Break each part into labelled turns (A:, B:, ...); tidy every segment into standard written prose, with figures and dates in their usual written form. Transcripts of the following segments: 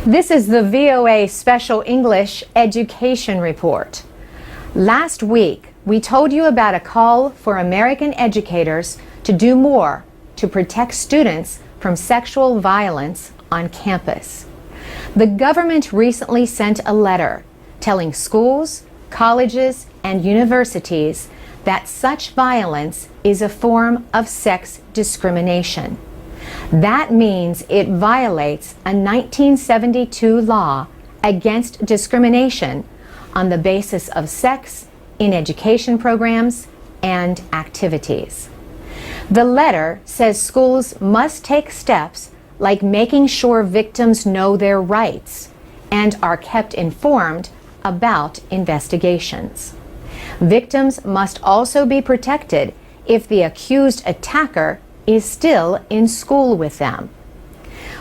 A: This is the VOA Special English Education Report. Last week, we told you about a call for American educators to do more to protect students from sexual violence on campus. The government recently sent a letter telling schools, colleges, and universities that such violence is a form of sex discrimination. That means it violates a 1972 law against discrimination on the basis of sex in education programs and activities. The letter says schools must take steps like making sure victims know their rights and are kept informed about investigations. Victims must also be protected if the accused attacker is still in school with them.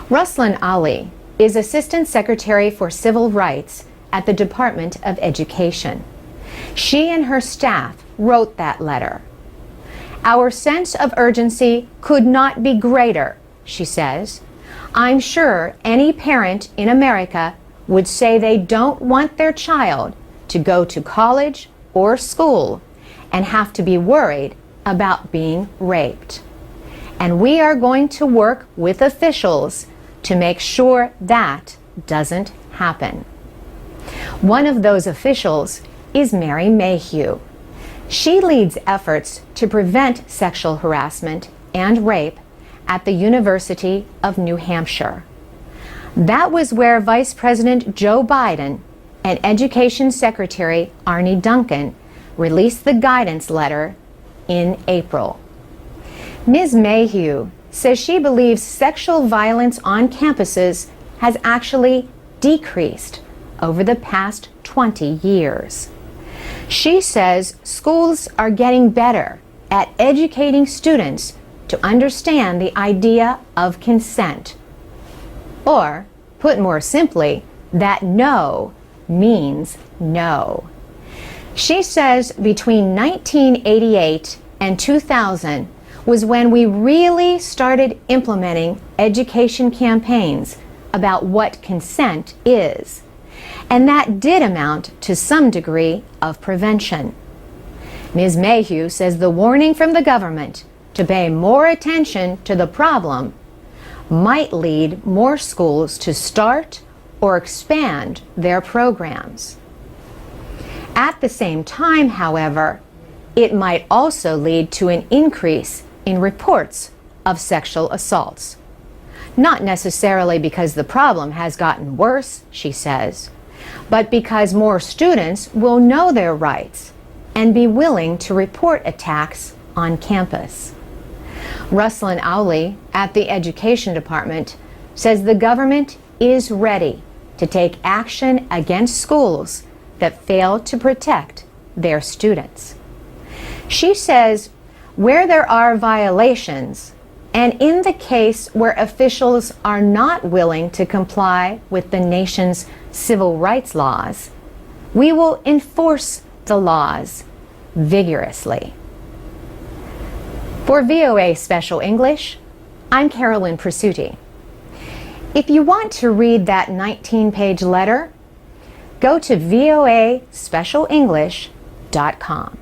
A: Ruslan Ali is Assistant Secretary for Civil Rights at the Department of Education. She and her staff wrote that letter. Our sense of urgency could not be greater, she says. I'm sure any parent in America would say they don't want their child to go to college or school and have to be worried about being raped. And we are going to work with officials to make sure that doesn't happen. One of those officials is Mary Mayhew. She leads efforts to prevent sexual harassment and rape at the University of New Hampshire. That was where Vice President Joe Biden and Education Secretary Arne Duncan released the guidance letter in April. Ms. Mayhew says she believes sexual violence on campuses has actually decreased over the past 20 years. She says schools are getting better at educating students to understand the idea of consent. Or, put more simply, that no means no. She says between 1988 and 2000 was when we really started implementing education campaigns about what consent is. And that did amount to some degree of prevention. Ms. Mayhew says the warning from the government to pay more attention to the problem might lead more schools to start or expand their programs. At the same time, however, it might also lead to an increase in reports of sexual assaults. Not necessarily because the problem has gotten worse, she says, but because more students will know their rights and be willing to report attacks on campus. Ruslan Ali at the Education Department says the government is ready to take action against schools that fail to protect their students. She says where there are violations, and in the case where officials are not willing to comply with the nation's civil rights laws, we will enforce the laws vigorously. For VOA Special English, I'm Carolyn Presutti. If you want to read that 19-page letter, go to voaspecialenglish.com.